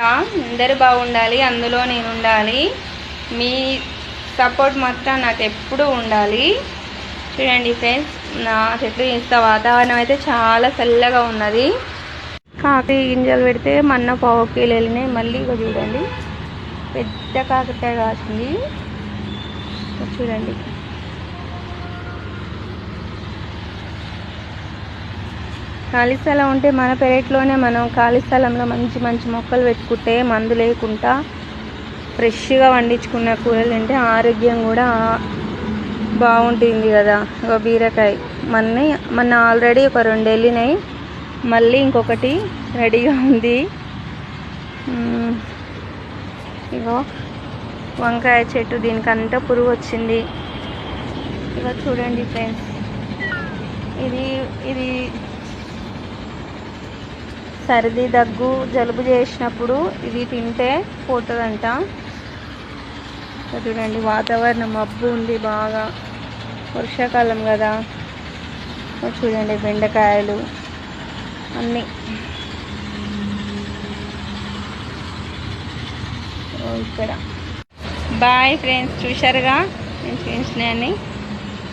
అందరూ బాగుండాలి, అందులో నేను ఉండాలి. మీ సపోర్ట్ మాత్రం నాకు ఎప్పుడూ ఉండాలి. చూడండి ఫ్రెండ్స్, నా చెట్లు ఇంత వాతావరణం అయితే చాలా చల్లగా ఉన్నది. కాకర గింజలు పెడితే మొన్న 1/2 కిలో వెళ్ళినాయి. మళ్ళీ ఇక చూడండి పెద్ద కాకరకాయ కాసింది. చూడండి ఖాళీ స్థలం ఉంటే మన పెరట్లోనే మనం ఖాళీ స్థలంలో మంచి మంచి మొక్కలు పెట్టుకుంటే మందు లేకుండా ఫ్రెష్గా పండించుకున్న కూరలు తింటే ఆరోగ్యం కూడా బాగుంటుంది కదా. ఒక బీరకాయ మొన్న ఆల్రెడీ ఒక 2 వెళ్ళినాయి, మళ్ళీ ఇంకొకటి రెడీగా ఉంది. ఇగో వంకాయ చెట్టు, దీనికంతా పురుగు వచ్చింది. ఇక చూడండి ఫ్రెండ్స్, ఇది సర్ది దగ్గు జలుబు చేసినప్పుడు ఇది తింటే పోతుందంట. చూడండి వాతావరణం మబ్బు ఉంది, బాగా వర్షాకాలం కదా. చూడండి బెండకాయలు అన్నీ. ఇక్కడ బాయ్ ఫ్రెండ్స్, చూశారుగా నేను చూపించినాయని.